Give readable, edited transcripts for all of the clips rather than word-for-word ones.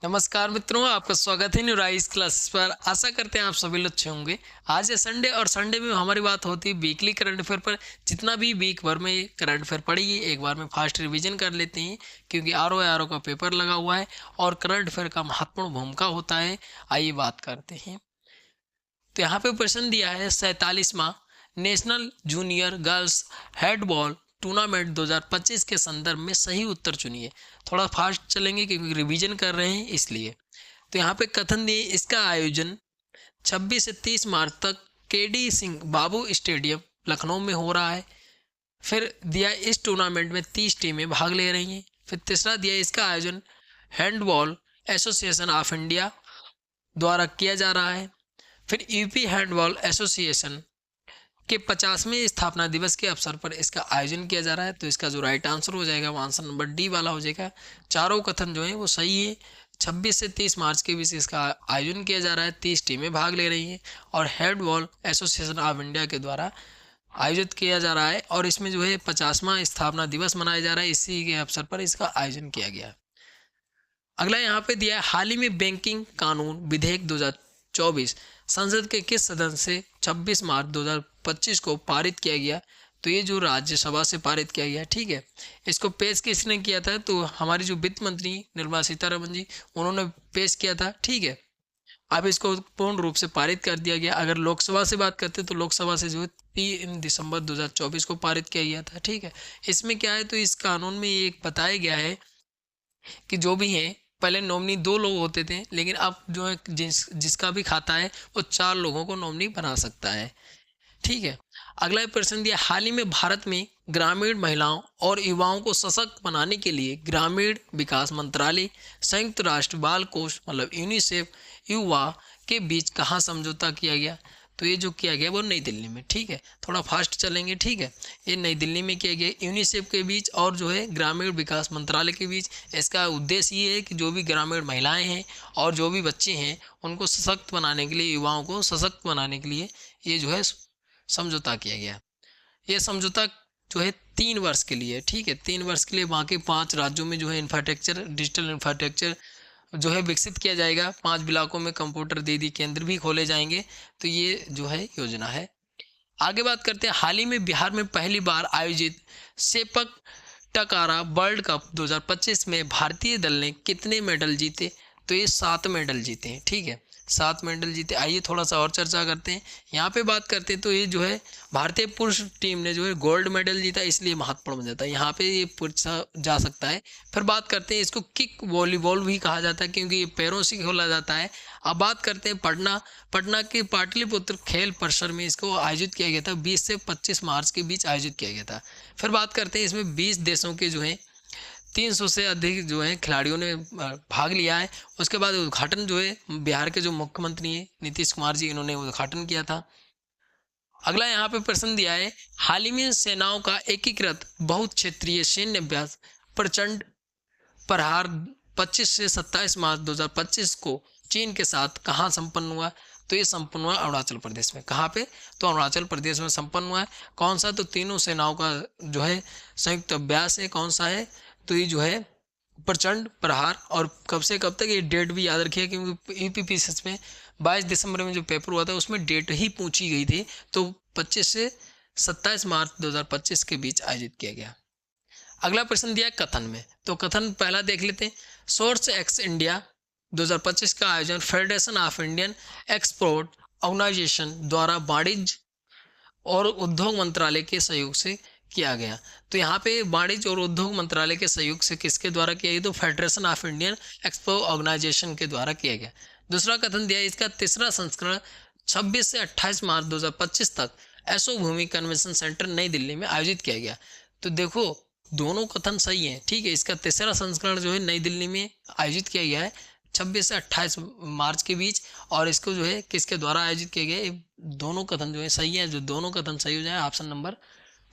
नमस्कार मित्रों, आपका स्वागत है न्यू राइज क्लासेस पर। आशा करते हैं आप सभी लोग अच्छे होंगे। आज है संडे और संडे में हमारी बात होती है वीकली करंट अफेयर पर। जितना भी वीक भर में करंट अफेयर पड़ेगी एक बार में फास्ट रिवीजन कर लेते हैं, क्योंकि आर ओ का पेपर लगा हुआ है और करंट अफेयर का महत्वपूर्ण भूमिका होता है। आइए बात करते हैं। तो यहाँ पे प्रश्न दिया है 47वां national junior girls headball tournament 2025 के संदर्भ में सही उत्तर चुनिए। थोड़ा फास्ट चलेंगे क्योंकि रिवीजन कर रहे हैं इसलिए। तो यहाँ पे कथन दिए, इसका आयोजन 26 से 30 मार्च तक केडी सिंह बाबू स्टेडियम लखनऊ में हो रहा है। फिर दिया इस टूर्नामेंट में 30 टीमें भाग ले रही हैं। फिर तीसरा दिया, इसका आयोजन हैंडबॉल एसोसिएशन ऑफ इंडिया द्वारा किया जा रहा है। फिर यूपी हैंडबॉल एसोसिएशन के 50वें स्थापना दिवस के अवसर पर इसका आयोजन किया जा रहा है। तो इसका जो राइट आंसर हो जाएगा वो आंसर नंबर डी वाला हो जाएगा। चारों कथन जो है वो सही है। 26 से 30 मार्च के बीच इसका आयोजन किया जा रहा है, 30 टीमें भाग ले रही हैं और हैंडबॉल एसोसिएशन ऑफ इंडिया के द्वारा आयोजित किया जा रहा है। और इसमें जो है 50वां स्थापना दिवस मनाया जा रहा है, इसी के अवसर पर इसका आयोजन किया गया है। अगला यहाँ पे दिया है, हाल ही में बैंकिंग कानून विधेयक 2024 संसद के किस सदन से 26 मार्च 2025 को पारित किया गया। तो ये जो राज्यसभा से पारित किया गया, ठीक है। इसको पेश किसने किया था, तो हमारी जो वित्त मंत्री निर्मला सीतारमण जी, उन्होंने पेश किया था, ठीक है। अब इसको पूर्ण रूप से पारित कर दिया गया। अगर लोकसभा से बात करते तो लोकसभा से जो है 3 दिसंबर 2024 को पारित किया गया था, ठीक है। इसमें क्या है, तो इस कानून में ये बताया गया है कि जो भी है, पहले नॉमिनी 2 लोग होते थे, लेकिन अब जो है जिसका भी खाता है वो 4 लोगों को नॉमिनी बना सकता है, ठीक है। अगला प्रश्न दिया, हाल ही में भारत में ग्रामीण महिलाओं और युवाओं को सशक्त बनाने के लिए ग्रामीण विकास मंत्रालय, संयुक्त राष्ट्र बाल कोष मतलब यूनिसेफ, युवा के बीच कहाँ समझौता किया गया। तो ये जो किया गया वो नई दिल्ली में, ठीक है। थोड़ा फास्ट चलेंगे, ठीक है। ये नई दिल्ली में किया गया यूनिसेफ के बीच और जो है ग्रामीण विकास मंत्रालय के बीच। इसका उद्देश्य ये है कि जो भी ग्रामीण महिलाएं हैं और जो भी बच्चे हैं उनको सशक्त बनाने के लिए, युवाओं को सशक्त बनाने के लिए ये जो है समझौता किया गया। ये समझौता जो है 3 वर्ष के लिए, ठीक है। 3 वर्ष के लिए वहाँ के 5 राज्यों में जो है इंफ्रास्ट्रक्चर, डिजिटल इंफ्रास्ट्रक्चर जो है विकसित किया जाएगा। 5 ब्लॉकों में कंप्यूटर दीदी केंद्र भी खोले जाएंगे। तो ये जो है योजना है। आगे बात करते हैं, हाल ही में बिहार में पहली बार आयोजित सेपक टकरा वर्ल्ड कप 2025 में भारतीय दल ने कितने मेडल जीते। तो ये 7 मेडल जीते हैं, ठीक है। 7 मेडल जीते। आइए थोड़ा सा और चर्चा करते हैं। यहाँ पे बात करते हैं तो ये जो है भारतीय पुरुष टीम ने जो है गोल्ड मेडल जीता, इसलिए महत्वपूर्ण बन जाता है। यहाँ पे ये पूछा जा सकता है। फिर बात करते हैं, इसको किक वॉलीबॉल भी कहा जाता है क्योंकि ये पैरों से खेला जाता है। अब बात करते हैं पटना के पाटलिपुत्र खेल परिसर में इसको आयोजित किया गया था। 20 से 25 मार्च के बीच आयोजित किया गया था। फिर बात करते हैं, इसमें 20 देशों के जो है 300 से अधिक जो है खिलाड़ियों ने भाग लिया है। उसके बाद उद्घाटन जो है बिहार के जो मुख्यमंत्री हैं नीतीश कुमार जी, इन्होंने उद्घाटन किया था। अगला यहाँ पे प्रश्न दिया है, हाल ही में सेनाओं का एकीकृत बहुत क्षेत्रीय सैन्य अभ्यास प्रचंड प्रहार 25 से 27 मार्च 2025 को चीन के साथ कहाँ संपन्न हुआ। तो ये संपन्न हुआ अरुणाचल प्रदेश में। कहाँ पे, तो अरुणाचल प्रदेश में संपन्न हुआ है। कौन सा, तो तीनों सेनाओं का जो है संयुक्त अभ्यास है। कौन सा है, तो ये जो है प्रचंड प्रहार। और कब से कब तक, ये डेट भी याद रखिए क्योंकि यूपीपीएससी में 22 दिसंबर में जो पेपर हुआ था उसमें डेट ही पूछी गई थी। तो 25 से 27 मार्च 2025 के बीच आयोजित किया गया। अगला प्रश्न दिया कथन में। तो कथन पहला देख लेते हैं, सोर्स एक्स इंडिया 2025 का आयोजन Federation of Indian Export Organisation द्वारा वाणिज्य और उद्योग मंत्रालय के सहयोग से किया गया। तो यहाँ पे वाणिज्य और उद्योग मंत्रालय के सहयोग से किसके द्वारा किया गया, तो Federation of Indian Expo Organisation के द्वारा किया गया। दूसरा कथन दिया, इसका तीसरा संस्करण 26 से 28 मार्च 2025 तक एसो भूमि कन्वेंशन सेंटर नई दिल्ली में आयोजित किया गया। तो देखो दोनों कथन सही है, ठीक है। इसका तीसरा संस्करण जो है नई दिल्ली में आयोजित किया गया है 26 से 28 मार्च के बीच, और इसको जो है किसके द्वारा आयोजित किया गया है। दोनों कथन जो है सही है। जो दोनों कथन सही हो जाए, ऑप्शन नंबर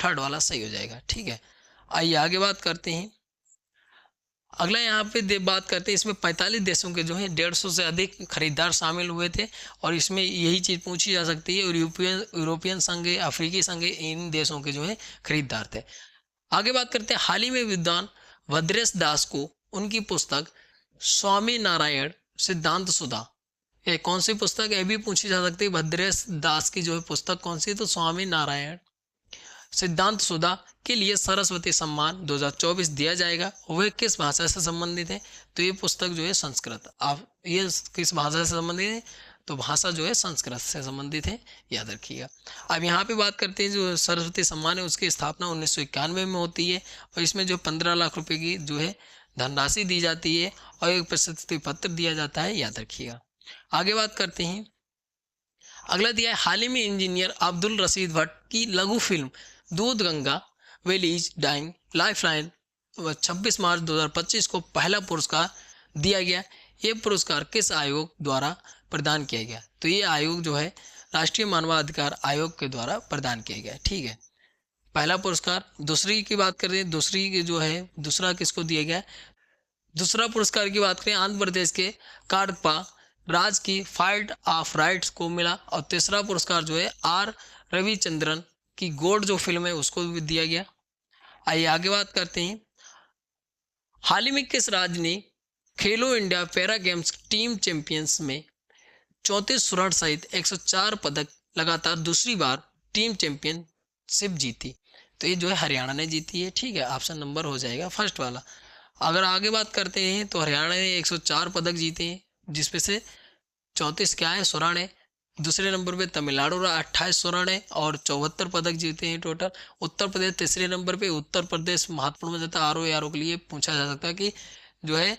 3 वाला सही हो जाएगा, ठीक है। आइए आगे बात करते हैं। अगला यहाँ पे बात करते हैं, इसमें 45 देशों के जो है 150 से अधिक खरीदार शामिल हुए थे। और इसमें यही चीज़ पूछी जा सकती है, और यूरोपियन संघ, अफ्रीकी संघ, इन देशों के जो है खरीदार थे। आगे बात करते हैं, हाल ही में विद्वान भद्रेश दास को उनकी पुस्तक स्वामी नारायण सिद्धांत सुधा, ये कौन सी पुस्तक है भी पूछी जा सकती है। भद्रेश दास की जो है पुस्तक कौन सी है, तो स्वामी नारायण सिद्धांत सुधा के लिए सरस्वती सम्मान 2024 दिया जाएगा। वह किस भाषा से संबंधित है, तो ये पुस्तक जो है संस्कृत। आप ये किस भाषा से संबंधित है, तो भाषा जो है संस्कृत से संबंधित है, याद रखिएगा। अब यहाँ पे बात करते हैं जो सरस्वती सम्मान है उसकी स्थापना 1991 में होती है और इसमें जो 15 लाख रुपए की जो है धनराशि दी जाती है और एक प्रशस्ति पत्र दिया जाता है, याद रखिएगा। आगे बात करते हैं, अगला दिया है हाल ही में इंजीनियर अब्दुल रशीद भट्ट की लघु फिल्म दूध गंगा वेलीज डाइंग लाइफलाइन 26 मार्च 2025 को पहला पुरस्कार दिया गया। ये पुरस्कार किस आयोग द्वारा प्रदान किया गया, तो ये आयोग जो है राष्ट्रीय मानवाधिकार आयोग के द्वारा प्रदान किया गया। ठीक है, पहला पुरस्कार। दूसरी की बात करें, दूसरी की जो है दूसरा किसको दिया गया, दूसरा पुरस्कार की बात करें आंध्र प्रदेश के कडपा राज की फाइट ऑफ राइट्स को मिला और तीसरा पुरस्कार जो है आर रविचंद्रन की गोड जो फिल्म है उसको भी दिया गया। आइए आगे बात करते हैं, हाल ही में किस राज्य ने खेलो India para games team champions में 34 स्वर्ण सहित 104 पदक लगातार दूसरी बार टीम चैंपियनशिप जीती, तो ये जो है हरियाणा ने जीती है। ठीक है, ऑप्शन नंबर हो जाएगा फर्स्ट वाला। अगर आगे बात करते हैं तो हरियाणा ने 104 पदक जीते हैं जिसमें से 34 क्या है स्वर्ण है। दूसरे नंबर पे तमिलनाडु 28 स्वर्ण है और 74 पदक जीते हैं टोटल। उत्तर प्रदेश तीसरे नंबर पे, उत्तर प्रदेश महत्वपूर्ण हो जाता है आरओ के लिए पूछा जा सकता है कि जो है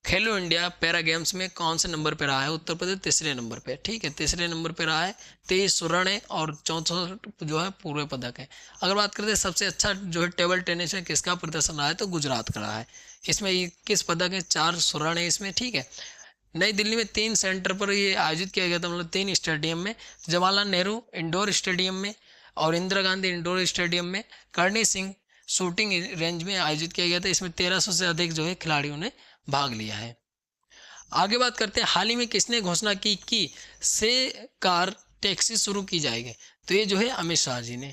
खेलो इंडिया पैरा गेम्स में कौन से नंबर पे रहा है, उत्तर प्रदेश तीसरे नंबर पे। ठीक है, तीसरे नंबर पे रहा है, 23 स्वर्ण है और 64 जो है पूरे पदक है। अगर बात करते हैं सबसे अच्छा जो है टेबल टेनिस में किसका प्रदर्शन रहा है, तो गुजरात का रहा है। इसमें 21 पदक है, 4 स्वर्ण है इसमें। ठीक है, नई दिल्ली में 3 सेंटर पर ये आयोजित किया गया था, मतलब 3 स्टेडियम में, जवाहरलाल नेहरू इंडोर स्टेडियम में और इंदिरा गांधी इंडोर स्टेडियम में, करणी सिंह शूटिंग रेंज में आयोजित किया गया था। इसमें 1300 से अधिक जो है खिलाड़ियों ने भाग लिया है। आगे बात करते हैं, हाल ही में किसने घोषणा की कि से कार टैक्सी शुरू की जाएगी, तो ये जो है अमित शाह जी ने।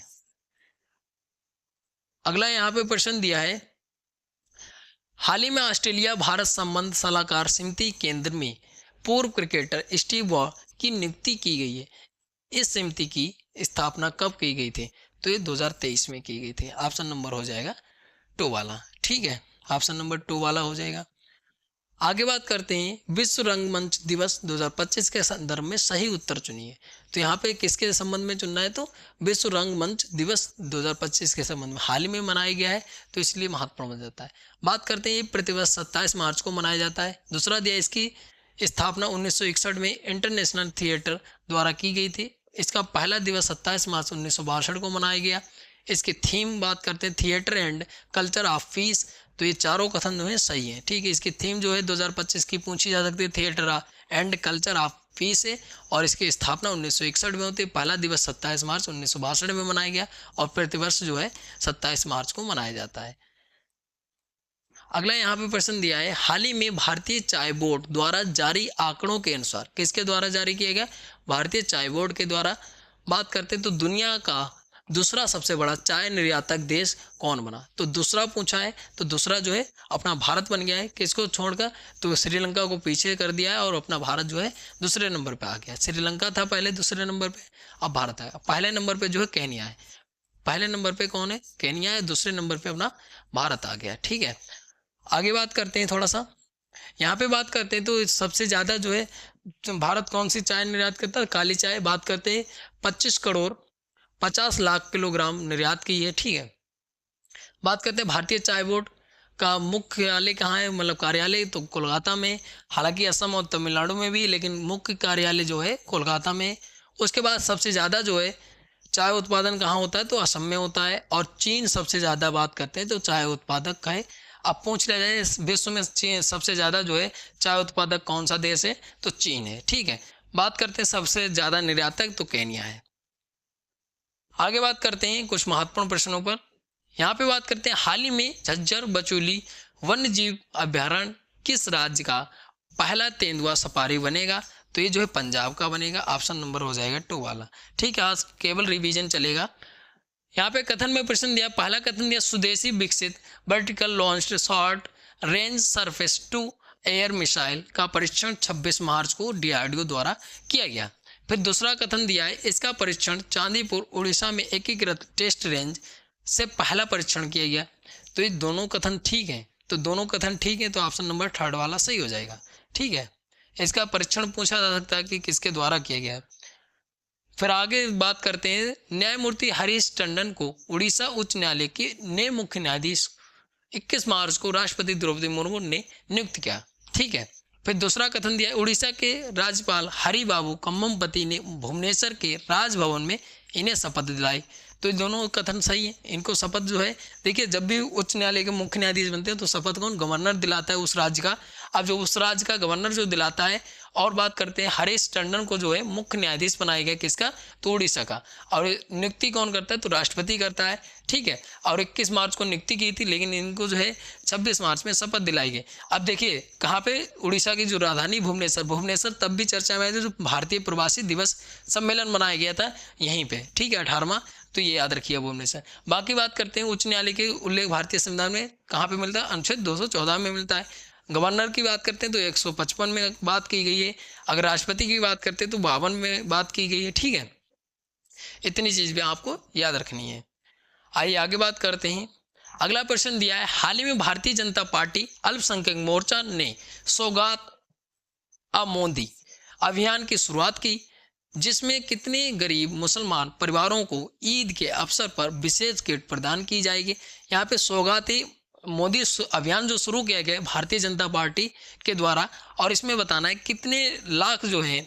अगला यहाँ पे प्रश्न दिया है, हाल ही में ऑस्ट्रेलिया भारत संबंध सलाहकार समिति केंद्र में पूर्व क्रिकेटर स्टीव वॉ की नियुक्ति की गई है। इस समिति की स्थापना कब की गई थी, तो ये 2023 में की गई थी। ऑप्शन नंबर हो जाएगा 2 वाला। ठीक है, ऑप्शन नंबर 2 वाला हो जाएगा। आगे बात करते हैं, विश्व रंगमंच दिवस 2025 के संदर्भ में सही उत्तर चुनिए, तो यहाँ पे किसके संबंध में चुनना है, तो विश्व रंगमंच दिवस 2025 के संबंध में। हाल ही में मनाया गया है तो इसलिए महत्वपूर्ण बन जाता है। बात करते हैं, ये प्रतिवर्ष 27 मार्च को मनाया जाता है। दूसरा दिया, इसकी स्थापना 1961 में इंटरनेशनल थिएटर द्वारा की गई थी। इसका पहला दिवस 27 मार्च 1962 को मनाया गया। इसकी थीम बात करते हैं, theatre and culture of peace, तो ये चारों कथन जो है सही है। ठीक है, इसकी थीम जो है 2025 की पूछी जा सकती है, theatre and culture of peace है और इसकी स्थापना 1961 में होती है। पहला दिवस 27 मार्च 1962 में मनाया गया और प्रतिवर्ष जो है 27 मार्च को मनाया जाता है। अगला यहाँ पे प्रश्न दिया है, हाल ही में भारतीय चाय बोर्ड द्वारा जारी आंकड़ों के अनुसार, किसके द्वारा जारी किया गया, भारतीय चाय बोर्ड के द्वारा। बात करते हैं तो दुनिया का दूसरा सबसे बड़ा चाय निर्यातक देश कौन बना, तो दूसरा पूछा है, तो दूसरा जो है अपना भारत बन गया है। किसको छोड़कर, तो श्रीलंका को पीछे कर दिया है और अपना भारत जो है दूसरे नंबर पे आ गया। श्रीलंका था पहले दूसरे नंबर पे, अब भारत है। पहले नंबर पे जो है केन्या है, पहले नंबर पे कौन है, केन्या है, दूसरे नंबर पे अपना भारत आ गया। ठीक है, आगे बात करते हैं थोड़ा सा, यहाँ पे बात करते हैं तो सबसे ज़्यादा जो है भारत कौन सी चाय निर्यात करता है, काली चाय। बात करते हैं 25 करोड़ 50 लाख किलोग्राम निर्यात की है। ठीक है, बात करते हैं भारतीय चाय बोर्ड का मुख्यालय कहाँ है, मतलब कार्यालय तो कोलकाता में, हालांकि असम और तमिलनाडु में भी, लेकिन मुख्य कार्यालय जो है कोलकाता में। उसके बाद सबसे ज़्यादा जो है चाय उत्पादन कहाँ होता है, तो असम में होता है और चीन सबसे ज़्यादा बात करते हैं तो चाय उत्पादक है। अब पूछ लिया जाए विश्व में सबसे ज़्यादा जो है चाय उत्पादक कौन सा देश है, तो चीन है। ठीक है, बात करते हैं सबसे ज़्यादा निर्यातक, तो केन्या है। आगे बात करते हैं कुछ महत्वपूर्ण प्रश्नों पर। यहाँ पे बात करते हैं, हाल ही में झज्जर बचोली वन्य जीव अभ्यारण्य किस राज्य का पहला तेंदुआ सफारी बनेगा, तो ये जो है पंजाब का बनेगा। ऑप्शन नंबर हो जाएगा 2 वाला। ठीक है, आज केवल रिवीजन चलेगा। यहाँ पे कथन में प्रश्न दिया, पहला कथन दिया, स्वदेशी विकसित vertical launched short range surface to air missile का परीक्षण 26 मार्च को डीआरडीओ द्वारा किया गया। फिर दूसरा कथन दिया है, इसका परीक्षण चांदीपुर उड़ीसा में एकीकृत टेस्ट रेंज से पहला परीक्षण किया गया। तो ये दोनों कथन ठीक हैं, तो दोनों कथन ठीक है, तो ऑप्शन नंबर थर्ड वाला सही हो जाएगा। ठीक है, इसका परीक्षण पूछा जा सकता है कि किसके द्वारा किया गया है। फिर आगे बात करते हैं, न्यायमूर्ति हरीश टंडन को उड़ीसा उच्च न्यायालय के नए मुख्य न्यायाधीश 21 मार्च को राष्ट्रपति द्रौपदी मुर्मू ने नियुक्त किया। ठीक है, फिर दूसरा कथन दिया है, उड़ीसा के राज्यपाल हरिबाबू कम्मपति ने भुवनेश्वर के राजभवन में इन्हें शपथ दिलाई। तो ये दोनों कथन सही है। इनको शपथ जो है, देखिए जब भी उच्च न्यायालय के मुख्य न्यायाधीश बनते हैं तो शपथ कौन, गवर्नर दिलाता है उस राज्य का। अब जो उस राज्य का गवर्नर जो दिलाता है, और बात करते हैं हरीश टंडन को जो है मुख्य न्यायाधीश बनाया गया, किसका, तो उड़ीसा का। और नियुक्ति कौन करता है, तो राष्ट्रपति करता है। ठीक है, और 21 मार्च को नियुक्ति की थी, लेकिन इनको जो है 26 मार्च में शपथ दिलाई गई। अब देखिए कहाँ पे, उड़ीसा की जो राजधानी भुवनेश्वर तब भी चर्चा में आया था, जो भारतीय प्रवासी दिवस सम्मेलन मनाया गया था यहीं पे। ठीक है, 18वां, तो ये याद रखिए भुवनेश्वर। बाकी बात करते हैं, उच्च न्यायालय के उल्लेख भारतीय संविधान में कहाँ पे मिलता है, अनुच्छेद 214 में मिलता है। गवर्नर की बात करते हैं तो 155 में बात की गई है। अगर राष्ट्रपति की बात करते हैं तो 52 में बात की गई है। ठीक है, इतनी चीज भी आपको याद रखनी है। आइए आगे बात करते हैं। अगला प्रश्न दिया है, हाल ही में भारतीय जनता पार्टी अल्पसंख्यक मोर्चा ने सौगात आ मोदी अभियान की शुरुआत की, जिसमें कितने गरीब मुसलमान परिवारों को ईद के अवसर पर विशेष किट प्रदान की जाएगी। यहाँ पे सौगाती मोदी अभियान जो शुरू किया गया है भारतीय जनता पार्टी के द्वारा, और इसमें बताना है कितने लाख जो है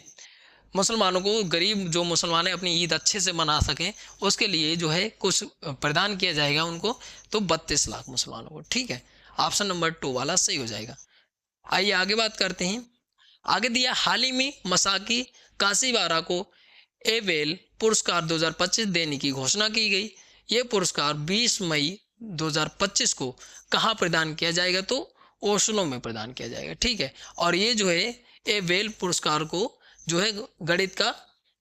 मुसलमानों को, गरीब जो मुसलमान अपनी ईद अच्छे से मना सकें, उसके लिए जो है कुछ प्रदान किया जाएगा उनको, तो 32 लाख मुसलमानों को। ठीक है, ऑप्शन नंबर 2 वाला सही हो जाएगा। आइए आगे बात करते हैं। आगे दिया, हाल ही में मसाकी कासीवारा को एवेल पुरस्कार 2025 देने की घोषणा की गई। ये पुरस्कार 20 मई 2025 को कहाँ प्रदान किया जाएगा, तो ओस्लो में प्रदान किया जाएगा। ठीक है, और ये जो है एवेल पुरस्कार को जो है गणित का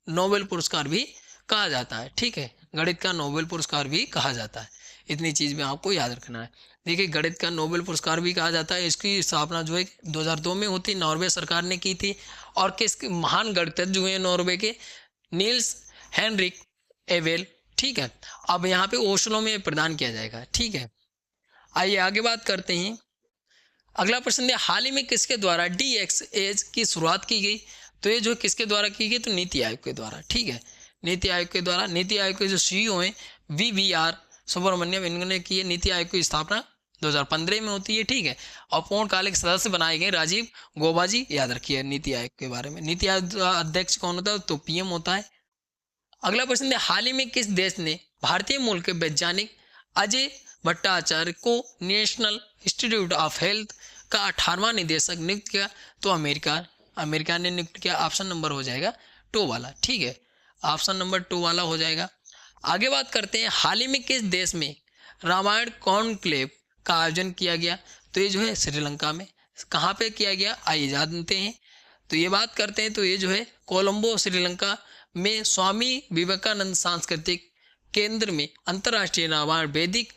नोबेल पुरस्कार भी कहा जाता है। ठीक है, गणित का नोबेल पुरस्कार भी कहा जाता है। इतनी चीज में आपको याद रखना है। देखिए गणित का नोबेल पुरस्कार भी कहा जाता है। इसकी स्थापना जो है 2002 में होती, नॉर्वे सरकार ने की थी। और किस महान गणितज्ञ हुए नॉर्वे के, नील्स हेनरिक एवेल। ठीक है, अब यहाँ पे ओस्लो में प्रदान किया जाएगा। ठीक है, आइए आगे बात करते हैं। अगला प्रश्न है, हाल ही में किसके द्वारा DXAs की शुरुआत की गई। तो ये जो किसके द्वारा की गई, तो नीति आयोग के द्वारा। ठीक है, नीति आयोग के द्वारा। नीति आयोग के जो CEO हैं VVR सुब्रमण्यम, इन्होंने की है। नीति आयोग की स्थापना 2015 में होती है। ठीक है, और पूर्णकालिक सदस्य बनाए गए राजीव गौबा जी, याद रखिए नीति आयोग के बारे में। नीति आयोग अध्यक्ष कौन होता है, तो PM होता है। अगला प्रश्न है, हाल ही में किस देश ने भारतीय मूल के वैज्ञानिक अजय भट्टाचार्य को नेशनल इंस्टीट्यूट ऑफ हेल्थ का 18वां निदेशक नियुक्त किया, तो अमेरिका ने नियुक्त किया। ऑप्शन नंबर हो जाएगा 2 वाला। ठीक है, ऑप्शन नंबर 2 वाला हो जाएगा। आगे बात करते हैं, हाल ही में किस देश में रामायण कॉन्क्लेव का आयोजन किया गया। तो ये जो है श्रीलंका में। कहाँ पे किया गया, आइए जानते हैं। तो ये बात करते हैं, तो ये जो है कोलंबो श्रीलंका में स्वामी विवेकानंद सांस्कृतिक केंद्र में अंतर्राष्ट्रीय रामायण वैदिक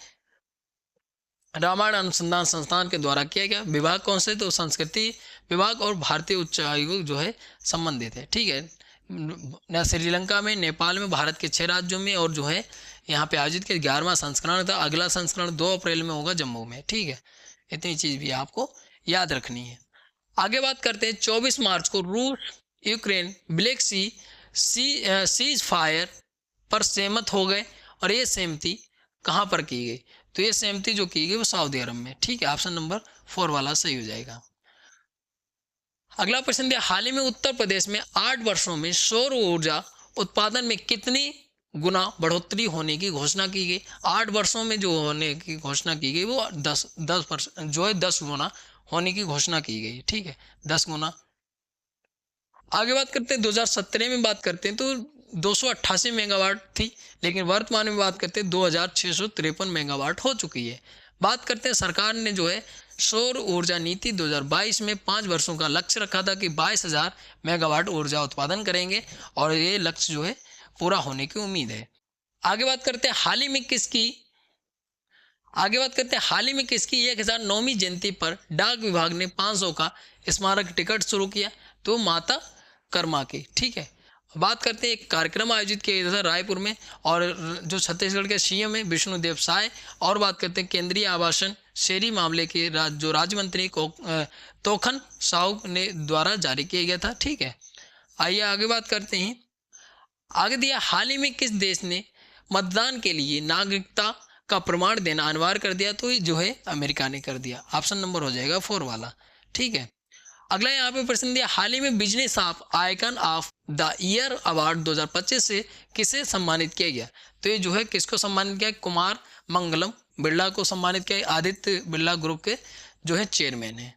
रामायण अनुसंधान संस्थान के द्वारा किया गया। विभाग कौन से, तो संस्कृति विभाग और भारतीय उच्च आयोग जो है संबंधित है। ठीक है, श्रीलंका में, नेपाल में, भारत के 6 राज्यों में, और जो है यहाँ पे आयोजित किया 11वां संस्करण था। अगला संस्करण 2 अप्रैल में होगा जम्मू में। ठीक है, इतनी चीज भी आपको याद रखनी है। आगे बात करते हैं, 24 मार्च को रूस Ukraine black she cease fire पर सहमत हो गए, और ये सहमति कहाँ पर की गई, तो ये सहमति जो की गई वो सऊदी अरब में। ठीक है, ऑप्शन नंबर 4 वाला सही हो जाएगा। अगला प्रश्न दिया, हाल ही में उत्तर प्रदेश में 8 वर्षों में सौर ऊर्जा उत्पादन में कितनी गुना बढ़ोतरी होने की घोषणा की गई। 8 वर्षों में जो होने की घोषणा की गई वो 10% जो है 10 गुना होने की घोषणा की गई। ठीक है, 10 गुना। आगे बात करते हैं, 2017 में बात करते हैं तो 288 मेगावाट थी, लेकिन वर्तमान में बात करते हैं 2653 मेगावाट हो चुकी है। बात करते हैं, सरकार ने जो है सौर ऊर्जा नीति 2022 में 5 वर्षों का लक्ष्य रखा था कि 22,000 मेगावाट ऊर्जा उत्पादन करेंगे, और ये लक्ष्य जो है पूरा होने की उम्मीद है। आगे बात करते हैं, हाल ही में किसकी आगे बात करते हैं हाल ही में किसकी 1009वीं जयंती पर डाक विभाग ने 500 का स्मारक टिकट शुरू किया, तो माता कर्मा की। ठीक है, बात करते हैं एक कार्यक्रम आयोजित किया गया था रायपुर में, और जो छत्तीसगढ़ के सीएम है विष्णुदेव साय। और बात करते हैं केंद्रीय आवासन शहरी मामले के जो राज्य मंत्री को तोखन साहू ने द्वारा जारी किया गया था। ठीक है, आइए आगे बात करते हैं। आगे दिया हाल ही में किस देश ने मतदान के लिए नागरिकता का प्रमाण देना अनिवार्य कर दिया, तो ये जो है अमेरिका ने कर दिया। ऑप्शन नंबर हो जाएगा 4 वाला। ठीक है, अगला यहाँ पे प्रश्न दिया हाल ही में business of icon of the year award 2025 से किसे सम्मानित किया गया, तो ये जो है किसको सम्मानित किया, कुमार मंगलम बिरला को सम्मानित किया। आदित्य बिरला ग्रुप के जो है चेयरमैन है।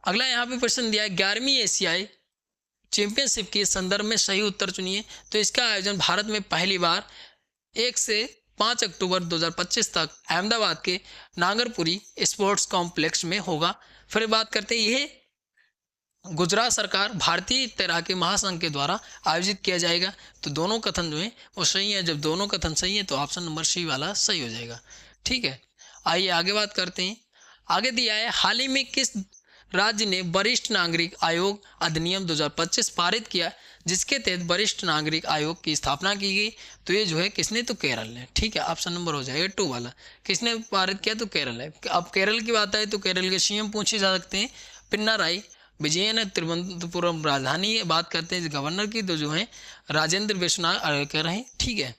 अगला यहाँ पे प्रश्न दिया 11वीं एशियाई चैंपियनशिप के संदर्भ में सही उत्तर चुनिए, तो इसका आयोजन भारत में पहली बार 1 से 5 अक्टूबर 2025 तक अहमदाबाद के नागरपुरी स्पोर्ट्स कॉम्प्लेक्स में होगा। फिर बात करते हैं यह गुजरात सरकार भारतीय तैराकी महासंघ के द्वारा आयोजित किया जाएगा, तो दोनों कथन जो है वो सही है। जब दोनों कथन सही है तो ऑप्शन नंबर सी वाला सही हो जाएगा। ठीक है, आइए आगे बात करते हैं। आगे दिया है हाल ही में किस राज्य ने वरिष्ठ नागरिक आयोग अधिनियम 2025 पारित किया, जिसके तहत वरिष्ठ नागरिक आयोग की स्थापना की गई, तो ये जो है किसने, तो केरल ने। ठीक है, ऑप्शन नंबर हो जाएगा 2 वाला। किसने पारित किया, तो केरल है। अब केरल की बात है तो केरल के सीएम पूछे जा सकते हैं पिनाराई विजयन है, तिरुवनंतपुरम राजधानी है। बात करते हैं गवर्नर की, तो जो है राजेंद्र विश्वनाथ कह रहे हैं। ठीक है,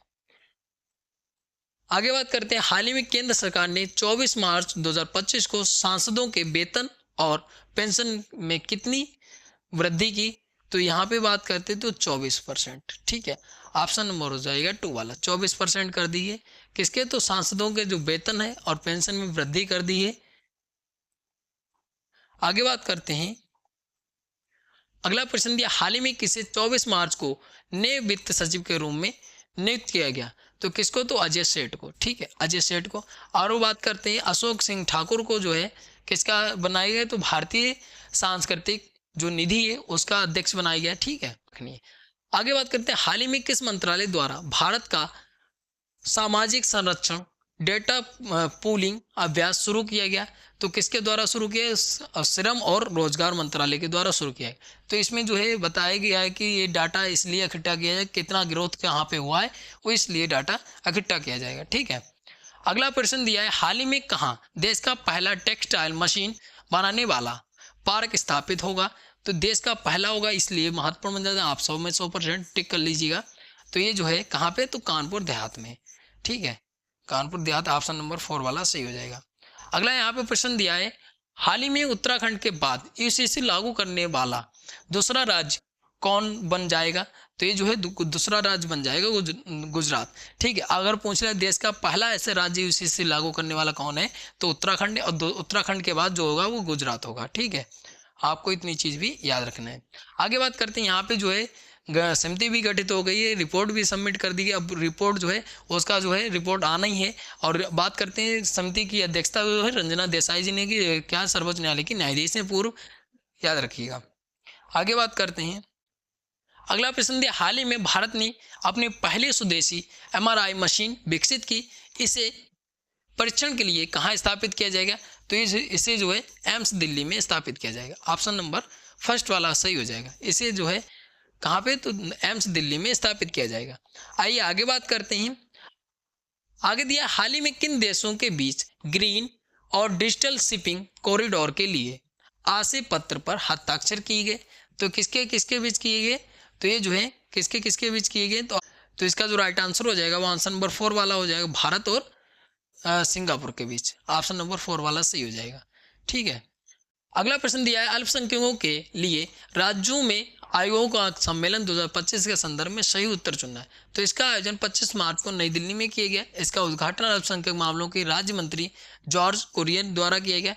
आगे बात करते हैं हाल ही में केंद्र सरकार ने 24 मार्च 2025 को सांसदों के वेतन और पेंशन में कितनी वृद्धि की, तो यहाँ पे बात करते हैं तो 24%। ठीक है, ऑप्शन नंबर हो जाएगा 2 वाला। 24% कर दी है किसके, तो सांसदों के जो वेतन है और पेंशन में वृद्धि कर दी है। आगे बात करते हैं, अगला प्रश्न दिया हाल ही में किसे 24 मार्च को नए वित्त सचिव के रूप में नियुक्त किया गया, तो किसको, तो अजय सेठ को। ठीक है, अजय सेठ को। और वो बात करते हैं अशोक सिंह ठाकुर को जो है किसका बनाया गया, तो भारतीय सांस्कृतिक जो निधि है उसका अध्यक्ष बनाया गया। ठीक है, आगे बात करते हैं हाल ही में किस मंत्रालय द्वारा भारत का सामाजिक संरक्षण डेटा पूलिंग अभ्यास शुरू किया गया, तो किसके द्वारा शुरू किया, श्रम और रोजगार मंत्रालय के द्वारा शुरू किया है। तो इसमें जो है बताया गया है कि ये डाटा इसलिए इकट्ठा किया जाए, कितना ग्रोथ कहाँ पे हुआ है वो इसलिए डाटा इकट्ठा किया जाएगा। ठीक है, अगला प्रश्न दिया है हाल ही में कहाँ देश का पहला टेक्सटाइल मशीन बनाने वाला पार्क स्थापित होगा, तो देश का पहला होगा इसलिए महत्वपूर्ण बन जाता है। आप 100 में 100% टिक कर लीजिएगा। तो ये जो है कहाँ पे, तो कानपुर देहात में। ठीक है, कानपुर देहात ऑप्शन नंबर 4 वाला सही हो जाएगा। अगला यहाँ पे प्रश्न दिया है हाल ही में उत्तराखंड के बाद यूसीसी लागू करने वाला दूसरा राज्य कौन बन जाएगा, तो ये जो है दूसरा राज्य बन जाएगा गुजरात। ठीक है, अगर पूछ रहे देश का पहला ऐसे राज्य यूसीसी लागू करने वाला कौन है, तो उत्तराखंड है, और उत्तराखंड के बाद जो होगा वो गुजरात होगा। ठीक है, आपको इतनी चीज़ भी याद रखना है। आगे बात करते हैं यहाँ पे जो है समिति भी गठित हो गई है, रिपोर्ट भी सबमिट कर दी गई। अब रिपोर्ट जो है उसका जो है रिपोर्ट आना ही है। और बात करते हैं समिति की अध्यक्षता जो है रंजना देसाई जी ने की, क्या सर्वोच्च न्यायालय की न्यायाधीश हैं पूर्व, याद रखिएगा। आगे बात करते हैं, अगला प्रश्न दिया हाल ही में भारत ने अपनी पहली स्वदेशी MRI मशीन विकसित की, इसे परीक्षण के लिए कहाँ स्थापित किया जाएगा, तो इसे जो है एम्स दिल्ली में स्थापित किया जाएगा। ऑप्शन नंबर फर्स्ट वाला सही हो जाएगा। इसे जो है कहाँ पे, तो एम्स दिल्ली में स्थापित किया जाएगा। आइए आगे बात करते हैं। आगे दिया हाल ही में किन देशों के बीच ग्रीन और डिजिटल शिपिंग कॉरिडोर के लिए आशय पत्र पर हस्ताक्षर किए गए, तो किसके किसके बीच किए गए, तो ये जो है किसके किसके बीच किए गए, तो इसका जो राइट आंसर हो जाएगा वो आंसर नंबर 4 वाला हो जाएगा, भारत और सिंगापुर के बीच। ऑप्शन नंबर 4 वाला सही हो जाएगा। ठीक है, अगला प्रश्न दिया है अल्पसंख्यकों के लिए राज्यों में आयोगों का सम्मेलन 2025 के संदर्भ में सही उत्तर चुनना है, तो इसका आयोजन 25 मार्च को नई दिल्ली में किया गया। इसका उद्घाटन अल्पसंख्यक मामलों के राज्य मंत्री जॉर्ज कुरियन द्वारा किया गया,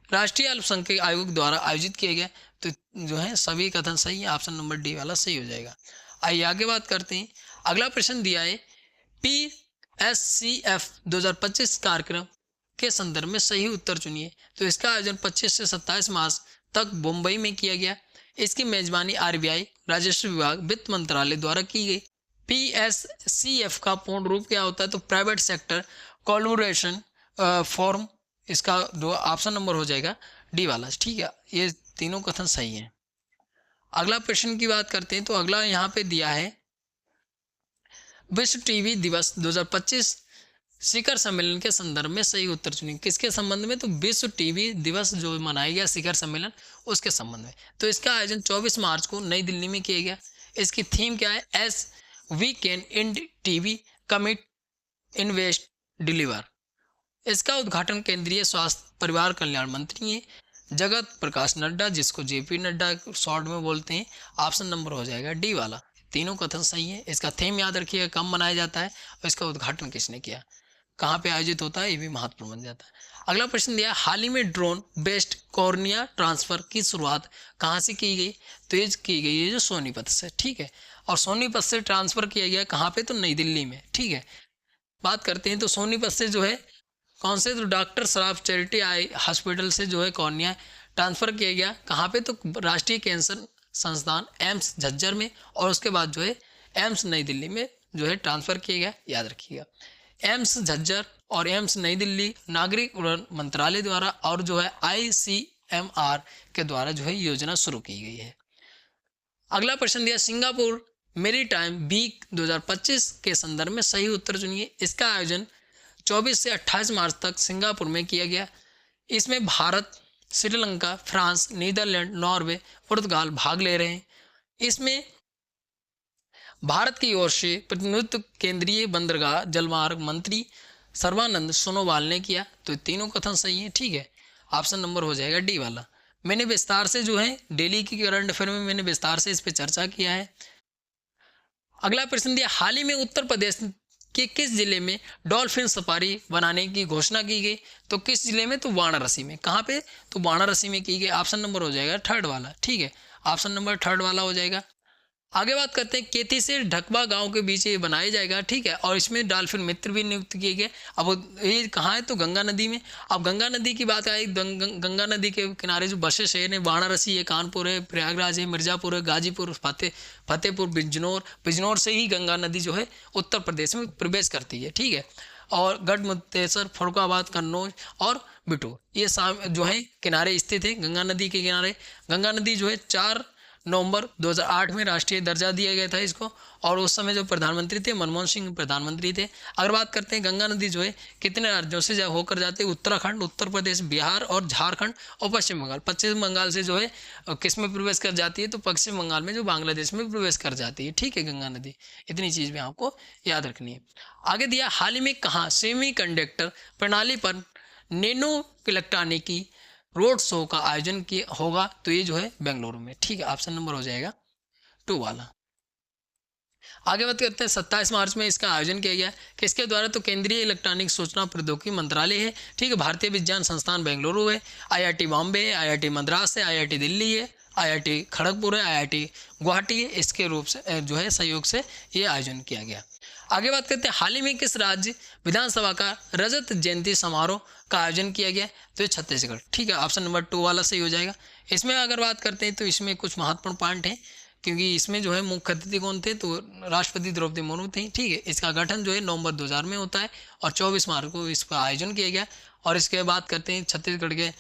राष्ट्रीय अल्पसंख्यक आयोग द्वारा आयोजित किया गया। तो जो है सभी कथन सही है, ऑप्शन नंबर डी वाला सही हो जाएगा। आइए आगे बात करते हैं। अगला प्रश्न दिया है PSCF 2025 कार्यक्रम के संदर्भ में सही उत्तर चुनिए, तो इसका आयोजन 25 से 27 मार्च तक मुंबई में किया गया। इसकी मेजबानी RBI राजस्व विभाग वित्त मंत्रालय द्वारा की गई। PSCF का पूर्ण रूप क्या होता है, तो प्राइवेट सेक्टर कोलैबोरेशन फॉर्म, इसका जो ऑप्शन नंबर हो जाएगा डी वाला, ठीक है। ये तीनों कथन सही है। अगला प्रश्न की बात करते हैं तो अगला यहाँ पे दिया है विश्व टीबी दिवस 2025 शिखर सम्मेलन के संदर्भ में सही उत्तर चुनिए। किसके संबंध में? तो विश्व टीबी दिवस जो मनाया गया शिखर सम्मेलन, उसके संबंध में। तो इसका आयोजन 24 मार्च को नई दिल्ली में किया गया। इसकी थीम क्या है? एस वी कैन इंड टीबी कमिट इन्वेस्ट डिलीवर। इसका उद्घाटन केंद्रीय स्वास्थ्य परिवार कल्याण मंत्री है जगत प्रकाश नड्डा, जिसको जेपी नड्डा शॉर्ट में बोलते हैं। ऑप्शन नंबर हो जाएगा डी वाला। तीनों कथन सही है। इसका थीम याद रखिएगा, कब मनाया जाता है और इसका उद्घाटन किसने किया, कहाँ पे आयोजित होता है, ये भी महत्वपूर्ण बन जाता है। अगला प्रश्न दिया हाल ही में ड्रोन बेस्ड कॉर्निया ट्रांसफर की शुरुआत कहाँ से की गई? तो ये की गई है जो सोनीपत से, ठीक है। और सोनीपत से ट्रांसफर किया गया कहाँ पे? तो नई दिल्ली में, ठीक है। बात करते हैं तो सोनीपत से जो है कौन से? तो doctor Saraf charity eye hospital से जो है कॉर्निया ट्रांसफर किया गया कहाँ पे? तो राष्ट्रीय कैंसर संस्थान एम्स झज्जर में, और उसके बाद जो है एम्स नई दिल्ली में जो है ट्रांसफर किया गया। याद रखिएगा, एम्स झज्जर और एम्स नई दिल्ली नागरिक उड्डयन मंत्रालय द्वारा और जो है ICMR के द्वारा जो है योजना शुरू की गई है। अगला प्रश्न दिया सिंगापुर मेरीटाइम वीक 2025 के संदर्भ में सही उत्तर चुनिए। इसका आयोजन 24 से 28 मार्च तक सिंगापुर में किया गया। इसमें Bharat, Sri Lanka, France, Netherland, Norway, पुर्तगाल भाग ले रहे हैं। इसमें भारत की ओर से प्रतिनिधित्व केंद्रीय बंदरगाह जलमार्ग मंत्री सर्बानंद सोनोवाल ने किया। तो तीनों कथन सही है, ठीक है। ऑप्शन नंबर हो जाएगा डी वाला। मैंने विस्तार से जो है डेली की करंट अफेयर में मैंने विस्तार से इस पर चर्चा किया है। अगला प्रश्न दिया हाल ही में उत्तर प्रदेश के किस जिले में डॉल्फिन सफारी बनाने की घोषणा की गई? तो किस जिले में? तो वाराणसी में। कहाँ पे? तो वाराणसी में की गई। ऑप्शन नंबर हो जाएगा थर्ड वाला, ठीक है। ऑप्शन नंबर थर्ड वाला हो जाएगा। आगे बात करते हैं केती से ढकवा गांव के बीच ये बनाया जाएगा, ठीक है। और इसमें डॉल्फिन मित्र भी नियुक्त किए गए। अब ये कहाँ है? तो गंगा नदी में। अब गंगा नदी की बात आई, गंगा नदी के किनारे जो बसे शहर है वाराणसी है, कानपुर है, प्रयागराज है, मिर्जापुर है, गाजीपुर, फतेहपुर, बिजनौर से ही गंगा नदी जो है उत्तर प्रदेश में प्रवेश करती है, ठीक है। और गढ़मुक्तेश्वर, फरुखाबाद, कन्नौज और बिटूर ये जो है किनारे स्थित है गंगा नदी के किनारे। गंगा नदी जो है 4 नवंबर 2008 में राष्ट्रीय दर्जा दिया गया था इसको, और उस समय जो प्रधानमंत्री थे मनमोहन सिंह प्रधानमंत्री थे। अगर बात करते हैं गंगा नदी जो है कितने राज्यों से होकर जाते हैं? उत्तराखंड, उत्तर प्रदेश, बिहार और झारखंड और पश्चिम बंगाल। पश्चिम बंगाल से जो है किस में प्रवेश कर जाती है? तो पश्चिम बंगाल में जो बांग्लादेश में प्रवेश कर जाती है, ठीक है गंगा नदी। इतनी चीज़ भी आपको याद रखनी है। आगे दिया हाल ही में कहाँ सेमी कंडक्टर प्रणाली पर नैनो इलेक्ट्रॉनिकी रोड शो का आयोजन किया होगा? तो ये जो है बेंगलुरु में, ठीक है। ऑप्शन नंबर हो जाएगा 2 वाला। आगे बात करते हैं 27 मार्च में इसका आयोजन किया गया किसके द्वारा? तो केंद्रीय इलेक्ट्रॉनिक सूचना प्रौद्योगिकी मंत्रालय है, ठीक है। भारतीय विज्ञान संस्थान बेंगलुरु है, IIT बॉम्बे है, IIT मद्रास है, IIT दिल्ली है, IIT खड़गपुर है, IIT गुवाहाटी है। इसके रूप से जो है सहयोग से ये आयोजन किया गया। आगे बात करते हैं हाल ही में किस राज्य विधानसभा का रजत जयंती समारोह का आयोजन किया गया? तो ये छत्तीसगढ़, ठीक है। ऑप्शन नंबर 2 वाला सही हो जाएगा। इसमें अगर बात करते हैं तो इसमें कुछ महत्वपूर्ण पॉइंट हैं, क्योंकि इसमें जो है मुख्य अतिथि कौन थे? तो राष्ट्रपति द्रौपदी मुर्मू थी, ठीक है। इसका गठन जो है नवंबर 2000 में होता है और 24 मार्च को इसका आयोजन किया गया। और इसके बाद करते हैं छत्तीसगढ़ के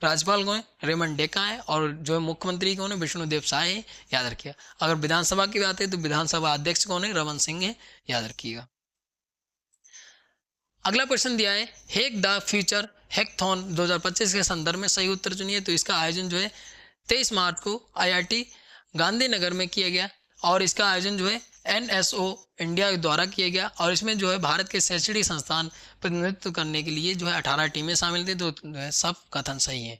राज्यपाल कौन है? रेमंड डेका है। और जो है मुख्यमंत्री कौन है? विष्णुदेव साय है, याद रखिएगा। अगर विधानसभा की बात है तो विधानसभा अध्यक्ष कौन है? रमन सिंह है, याद रखिएगा। अगला प्रश्न दिया है हैक द फ्यूचर हैकथॉन 2025 के संदर्भ में सही उत्तर चुनिए। तो इसका आयोजन जो है 23 मार्च को IIT गांधीनगर में किया गया, और इसका आयोजन जो है NSO इंडिया द्वारा किया गया। और इसमें जो है भारत के शैक्षणिक संस्थान प्रतिनिधित्व करने के लिए जो है 18 टीमें शामिल थी। तो सब कथन सही है,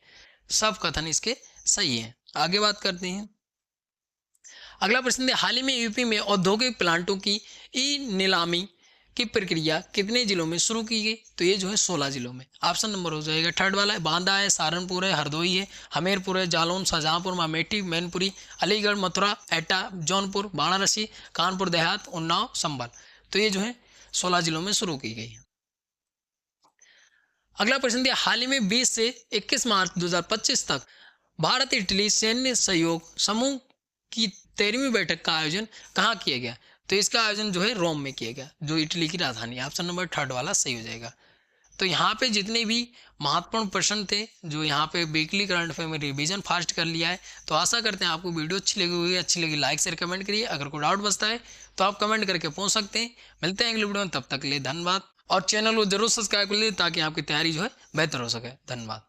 सब कथन इसके सही है। आगे बात करते हैं। अगला प्रश्न है हाल ही में यूपी में औद्योगिक प्लांटों की ई नीलामी की प्रक्रिया कितने जिलों में शुरू की गई? तो ये जो है 16 जिलों में। ऑप्शन नंबर हो जाएगा थर्ड वाला है। बांदा है, सहारनपुर है, हरदोई है, हमीरपुर है, जालौन, शाहजहांपुर, अमेठी, मैनपुरी, अलीगढ़, मथुरा, एटा, जौनपुर, वाराणसी, कानपुर देहात, उन्नाव, संभल। तो ये जो है 16 जिलों में शुरू की गई है। अगला प्रश्न दिया हाल ही में 20 से 21 मार्च 2025 तक भारत इटली सैन्य सहयोग समूह की 13वीं बैठक का आयोजन कहाँ किया गया? तो इसका आयोजन जो है रोम में किया गया, जो इटली की राजधानी है। ऑप्शन नंबर थर्ड वाला सही हो जाएगा। तो यहाँ पे जितने भी महत्वपूर्ण प्रश्न थे जो यहाँ पे वीकली करंट अफेयर में रिवीजन फास्ट कर लिया है। तो आशा करते हैं आपको वीडियो अच्छी लगी होगी। अच्छी लगी लाइक शेयर कमेंट करिए। अगर कोई डाउट बचता है तो आप कमेंट करके पूछ सकते हैं। मिलते हैं अगले वीडियो में, तब तक के लिए धन्यवाद। और चैनल को जरूर सब्सक्राइब कर लीजिए ताकि आपकी तैयारी जो है बेहतर हो सके। धन्यवाद।